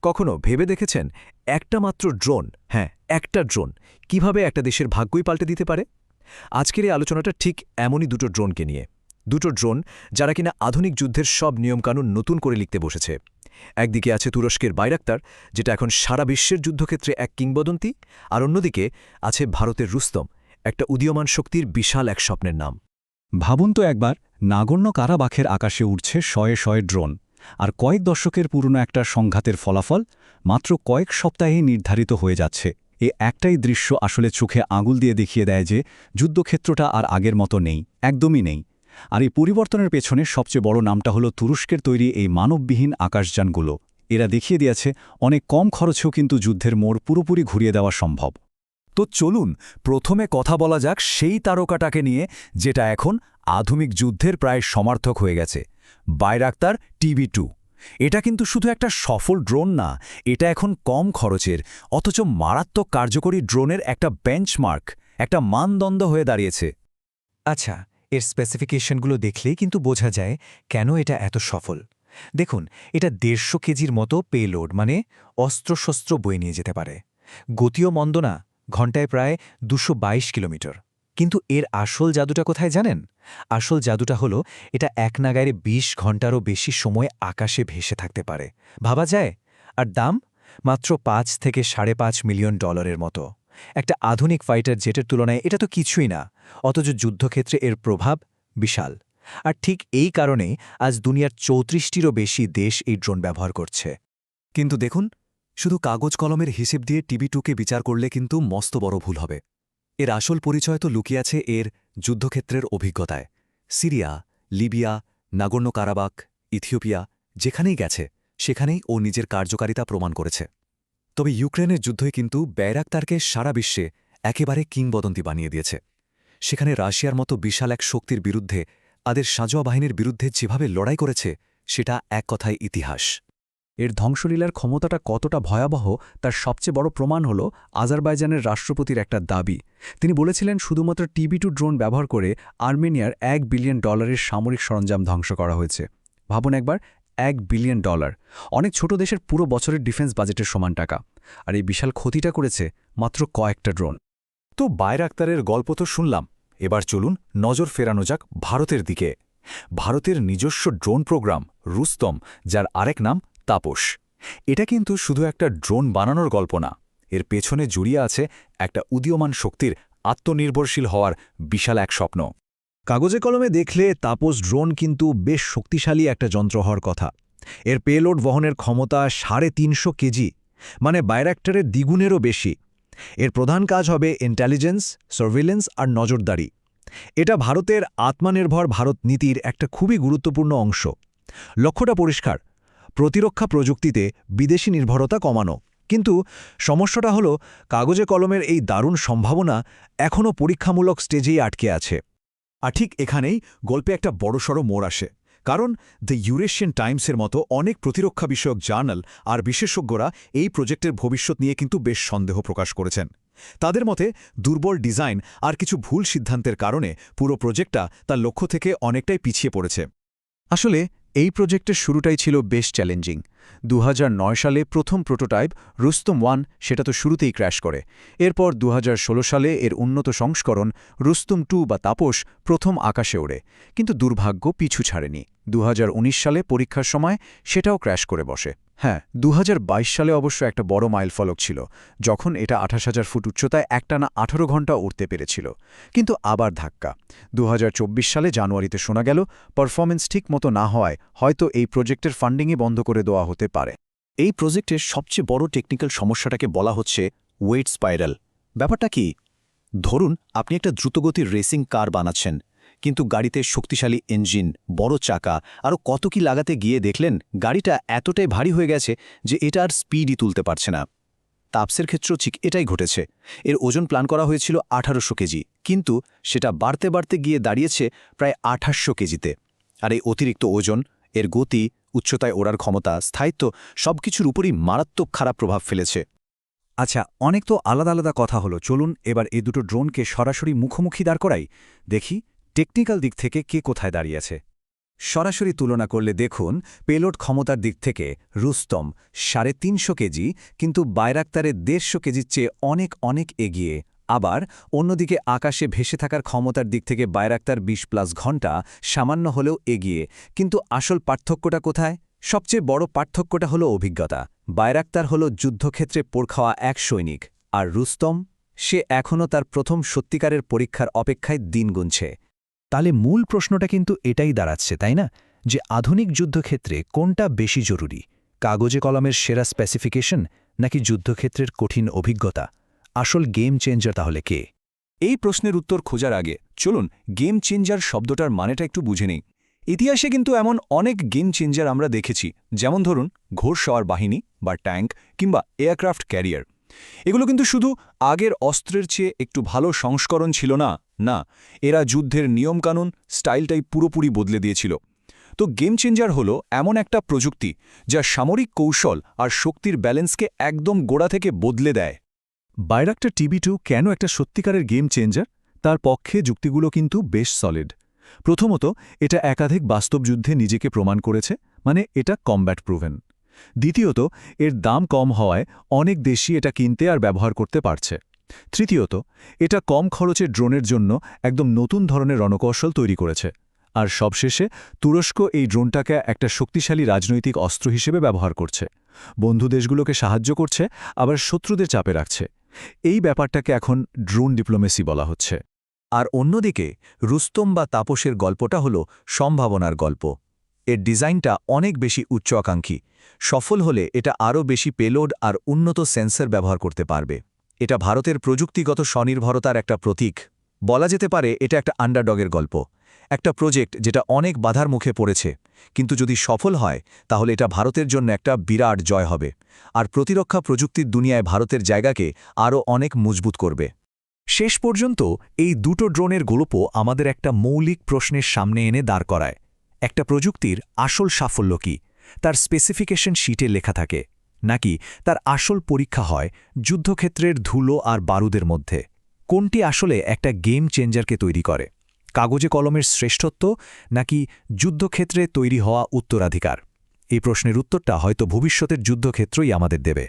কখনো ভেবে দেখেছেন একটা মাত্র ড্রোন, হ্যাঁ একটা ড্রোন, কিভাবে একটা দেশের ভাগ্যই পাল্টে দিতে পারে? আজকের এই আলোচনাটা ঠিক এমনই দুটো ড্রোনকে নিয়ে। দুটো ড্রোন যারা কিনা আধুনিক যুদ্ধের সব নিয়মকানুন নতুন করে লিখতে বসেছে। একদিকে আছে তুরস্কের বাইরাক্তার, যেটা এখন সারা বিশ্বের যুদ্ধক্ষেত্রে এক কিংবদন্তি, আর অন্যদিকে আছে ভারতের রুস্তম, একটা উদীয়মান শক্তির বিশাল এক স্বপ্নের নাম। ভাবুন তো একবার, নাগর্ণ কারাবাখের আকাশে উঠছে শয়ে শয়ে ড্রোন, আর কয়েক দশকের পুরনো একটা সংঘাতের ফলাফল মাত্র কয়েক সপ্তাহেই নির্ধারিত হয়ে যাচ্ছে। এ একটাই দৃশ্য আসলে চোখে আঙুল দিয়ে দেখিয়ে দেয় যে যুদ্ধক্ষেত্রটা আর আগের মতো নেই, একদমই নেই। আর এই পরিবর্তনের পেছনে সবচেয়ে বড় নামটা হলো তুরস্কের তৈরি এই মানববিহীন আকাশযানগুলো। এরা দেখিয়ে দিয়েছে অনেক কম খরচেও কিন্তু যুদ্ধের মোড় পুরোপুরি ঘুরিয়ে দেওয়া সম্ভব। তো চলুন প্রথমে কথা বলা যাক সেই তারকাটাকে নিয়ে, যেটা এখন আধুনিক যুদ্ধের প্রায় সমার্থক হয়ে গেছে, বাইরাক্তার TB2। এটা কিন্তু শুধু একটা সফল ড্রোন না, এটা এখন কম খরচের অথচ মারাত্মক কার্যকরী ড্রোনের একটা বেঞ্চমার্ক, একটা মানদণ্ড হয়ে দাঁড়িয়েছে। আচ্ছা, এর স্পেসিফিকেশনগুলো দেখলেই কিন্তু বোঝা যায় কেন এটা এত সফল। দেখুন, এটা 150 কেজির মতো পেলোড, মানে অস্ত্রশস্ত্র বয়ে নিয়ে যেতে পারে। গতিও মন্দ না, ঘণ্টায় প্রায় 222 কিলোমিটার। কিন্তু এর আসল জাদুটা কোথায় জানেন? আসল জাদুটা হলো এটা এক নাগাড়ে 20 ঘণ্টারও বেশি সময় আকাশে ভেসে থাকতে পারে। ভাবা যায়? আর দাম মাত্র $5 থেকে $5.5 মিলিয়ন মতো। একটা আধুনিক ফাইটার জেটের তুলনায় এটা তো কিছুই না, অথচ যুদ্ধক্ষেত্রে এর প্রভাব বিশাল। আর ঠিক এই কারণেই আজ দুনিয়ার 34টিরও বেশি দেশ এই ড্রোন ব্যবহার করছে। কিন্তু দেখুন, শুধু কাগজ কলমের হিসেব দিয়ে TB2কে বিচার করলে কিন্তু মস্ত বড় ভুল হবে। এর আসল পরিচয় তো লুকিয়ে আছে এর যুদ্ধক্ষেত্রের অভিজ্ঞতায়। সিরিয়া, লিবিয়া, নাগর্ণ কারাবাখ, ইথিওপিয়া, যেখানেই গেছে সেখানেই ও নিজের কার্যকারিতা প্রমাণ করেছে। তবে ইউক্রেনের যুদ্ধই কিন্তু বাইরাক্তারকে সারা বিশ্বে একেবারে কিংবদন্তি বানিয়ে দিয়েছে। সেখানে রাশিয়ার মতো বিশাল এক শক্তির বিরুদ্ধে তাদের সাঁজোয়া বাহিনীর বিরুদ্ধে যেভাবে লড়াই করেছে, সেটা এক কথায় ইতিহাস। এর ধ্বংসলীলার ক্ষমতাটা কতটা ভয়াবহ তার সবচেয়ে বড় প্রমাণ হল আজারবাইজানের রাষ্ট্রপতির একটা দাবি। তিনি বলেছিলেন শুধুমাত্র TB2 ড্রোন ব্যবহার করে আর্মেনিয়ার $1 বিলিয়ন সামরিক সরঞ্জাম ধ্বংস করা হয়েছে। ভাবুন একবার, $1 বিলিয়ন। অনেক ছোট দেশের পুরো বছরের ডিফেন্স বাজেটের সমান টাকা। আর এই বিশাল ক্ষতিটা করেছে মাত্র কয়েকটা ড্রোন। তো বাইরাক্তারের গল্প তো শুনলাম, এবার চলুন নজর ফেরানো যাক ভারতের দিকে। ভারতের নিজস্ব ড্রোন প্রোগ্রাম রুস্তম, যার আরেক নাম তাপস। এটা কিন্তু শুধু একটা ড্রোন বানানোর গল্প না, এর পেছনে জড়িয়ে আছে একটা উদীয়মান শক্তির আত্মনির্ভরশীল হওয়ার বিশাল এক স্বপ্ন। কাগজে কলমে দেখলে তাপস ড্রোন কিন্তু বেশ শক্তিশালী একটা যন্ত্র হওয়ার কথা। এর পেলোড বহনের ক্ষমতা 350 কেজি, মানে বাইরাক্টারের দ্বিগুণেরও বেশি। এর প্রধান কাজ হবে ইন্টেলিজেন্স, সার্ভিলেন্স আর নজরদারি। এটা ভারতের আত্মনির্ভর ভারত নীতির একটা খুবই গুরুত্বপূর্ণ অংশ। লক্ষ্যটা পরিষ্কার, প্রতিরক্ষা প্রযুক্তিতে বিদেশি নির্ভরতা কমানো। কিন্তু সমস্যাটা হলো কাগজে কলমের এই দারুণ সম্ভাবনা এখনও পরীক্ষামূলক স্টেজেই আটকে আছে। আর ঠিক এখানেই গল্পে একটা বড়সড় মোড় আসে, কারণ দ্য ইউরেশিয়ান টাইমসের মতো অনেক প্রতিরক্ষা বিষয়ক জার্নাল আর বিশেষজ্ঞরা এই প্রজেক্টের ভবিষ্যৎ নিয়ে কিন্তু বেশ সন্দেহ প্রকাশ করেছেন। তাদের মতে দুর্বল ডিজাইন আর কিছু ভুল সিদ্ধান্তের কারণে পুরো প্রজেক্টটা তার লক্ষ্য থেকে অনেকটাই পিছিয়ে পড়েছে। আসলে এই প্রজেক্টের শুরুটাই ছিল বেশ চ্যালেঞ্জিং। 2009 সালে প্রথম প্রোটোটাইপ রুস্তম 1 সেটা তো শুরুতেই ক্র্যাশ করে। এরপর 2016 সালে এর উন্নত সংস্করণ রুস্তম 2 বা তাপস প্রথম আকাশে ওড়ে, কিন্তু দুর্ভাগ্য পিছু ছাড়েনি। 2019 সালে পরীক্ষার সময় সেটাও ক্র্যাশ করে বসে। হ্যাঁ, 2022 সালে অবশ্য একটা বড় মাইলফলক ছিল, যখন এটা 28,000 ফুট উচ্চতায় একটানা 18 ঘণ্টা উড়তে পেরেছিল। কিন্তু আবার ধাক্কা। 2024 সালে জানুয়ারিতে শোনা গেল পারফরমেন্স ঠিক মতো না হওয়ায় হয়তো এই প্রজেক্টের ফান্ডিংই বন্ধ করে দেওয়া হতে পারে। এই প্রজেক্টের সবচেয়ে বড় টেকনিক্যাল সমস্যাটাকে বলা হচ্ছে ওয়েট স্পাইরাল। ব্যাপারটা কি? ধরুন আপনি একটা দ্রুতগতির রেসিং কার বানাচ্ছেন, কিন্তু গাড়িতে শক্তিশালী ইঞ্জিন, বড় চাকা, আরও কত কি লাগাতে গিয়ে দেখলেন গাড়িটা এতটাই ভারী হয়ে গেছে যে এটা আর স্পিডই তুলতে পারছে না। তাপসের ক্ষেত্রেও ঠিক এটাই ঘটেছে। এর ওজন প্ল্যান করা হয়েছিল 1800 কেজি, কিন্তু সেটা বাড়তে বাড়তে গিয়ে দাঁড়িয়েছে প্রায় 2800 কেজিতে। আর এই অতিরিক্ত ওজন, এর গতি, উচ্চতায় ওড়ার ক্ষমতা, স্থায়িত্ব সবকিছুর উপরই মারাত্মক খারাপ প্রভাব ফেলেছে। আচ্ছা, অনেক তো আলাদা আলাদা কথা হলো, চলুন এবার এই দুটো ড্রোনকে সরাসরি মুখোমুখি দাঁড় করাই, দেখি টেকনিক্যাল দিক থেকে কে কোথায় দাঁড়িয়েছে। সরাসরি তুলনা করলে দেখুন পেলোড ক্ষমতার দিক থেকে রুস্তম 350 কেজি, কিন্তু বাইরাক্তারের 150 কেজির চেয়ে অনেক অনেক এগিয়ে। আবার অন্যদিকে আকাশে ভেসে থাকার ক্ষমতার দিক থেকে বাইরাক্তার 20+ ঘন্টা সামান্য হলেও এগিয়ে। কিন্তু আসল পার্থক্যটা কোথায়? সবচেয়ে বড় পার্থক্যটা হলো অভিজ্ঞতা। বাইরাক্তার হলো যুদ্ধক্ষেত্রে পোড় খাওয়া এক সৈনিক, আর রুস্তম, সে এখনও তার প্রথম সত্যিকারের পরীক্ষার অপেক্ষায় দিন গুনছে। তাহলে মূল প্রশ্নটা কিন্তু এটাই দাঁড়াচ্ছে, তাই না? যে আধুনিক যুদ্ধক্ষেত্রে কোনটা বেশি জরুরি, কাগজে কলমের সেরা স্পেসিফিকেশন নাকি যুদ্ধক্ষেত্রের কঠিন অভিজ্ঞতা? আসল গেম চেঞ্জার তাহলে কে? এই প্রশ্নের উত্তর খোঁজার আগে চলুন গেম চেঞ্জার শব্দটার মানেটা একটু বুঝে নেই। ইতিহাসে কিন্তু এমন অনেক গেম চেঞ্জার আমরা দেখেছি, যেমন ধরুন ঘোড়সওয়ার বাহিনী বা ট্যাঙ্ক কিংবা এয়ারক্রাফট ক্যারিয়ার। এগুলো কিন্তু শুধু আগের অস্ত্রের চেয়ে একটু ভালো সংস্করণ ছিল না, না, এরা যুদ্ধের নিয়মকানুন স্টাইলটাই পুরোপুরি বদলে দিয়েছিল। তো গেম চেঞ্জার হলো এমন একটা প্রযুক্তি যা সামরিক কৌশল আর শক্তির ব্যালেন্সকে একদম গোড়া থেকে বদলে দেয়। বাইরাক্টার TB2 কেন একটা সত্যিকারের গেম চেঞ্জার, তার পক্ষে যুক্তিগুলো কিন্তু বেশ সলিড। প্রথমত, এটা একাধিক বাস্তব যুদ্ধে নিজেকে প্রমাণ করেছে, মানে এটা কমব্যাট প্রুভেন। দ্বিতীয়ত, এর দাম কম হওয়ায় অনেক দেশই এটা কিনতে আর ব্যবহার করতে পারছে। তৃতীয়ত, এটা কম খরচে ড্রোনের জন্য একদম নতুন ধরনের রণকৌশল তৈরি করেছে। আর সবশেষে তুরস্ক এই ড্রোনটাকে একটা শক্তিশালী রাজনৈতিক অস্ত্র হিসেবে ব্যবহার করছে। বন্ধু দেশগুলোকে সাহায্য করছে, আবার শত্রুদের চাপে রাখছে। এই ব্যাপারটাকে এখন ড্রোন ডিপ্লোমেসি বলা হচ্ছে। আর অন্যদিকে রুস্তম বা তাপসের গল্পটা হলো সম্ভাবনার গল্প। এর ডিজাইনটা অনেক বেশি উচ্চাকাঙ্ক্ষী। সফল হলে এটা আরও বেশি পেলোড আর উন্নত সেন্সর ব্যবহার করতে পারবে। এটা ভারতের প্রযুক্তিগত স্বনির্ভরতার একটা প্রতীক। বলা যেতে পারে এটা একটা আন্ডারডগের গল্প, একটা প্রজেক্ট যেটা অনেক বাধার মুখে পড়েছে, কিন্তু যদি সফল হয় তাহলে এটা ভারতের জন্য একটা বিরাট জয় হবে, আর প্রতিরক্ষা প্রযুক্তির দুনিয়ায় ভারতের জায়গাকে আরও অনেক মজবুত করবে। শেষ পর্যন্ত এই দুটো ড্রোনের গল্প আমাদের একটা মৌলিক প্রশ্নের সামনে এনে দাঁড় করায়। একটা প্রযুক্তির আসল সাফল্য কি তার স্পেসিফিকেশন শিটে লেখা থাকে, নাকি তার আসল পরীক্ষা হয় যুদ্ধক্ষেত্রের ধুলো আর বারুদের মধ্যে? কোনটি আসলে একটা গেম চেঞ্জারকে তৈরি করে, কাগজে কলমের শ্রেষ্ঠত্ব নাকি যুদ্ধক্ষেত্রে তৈরি হওয়া উত্তরাধিকার? এই প্রশ্নের উত্তরটা হয়তো ভবিষ্যতের যুদ্ধক্ষেত্রই আমাদের দেবে।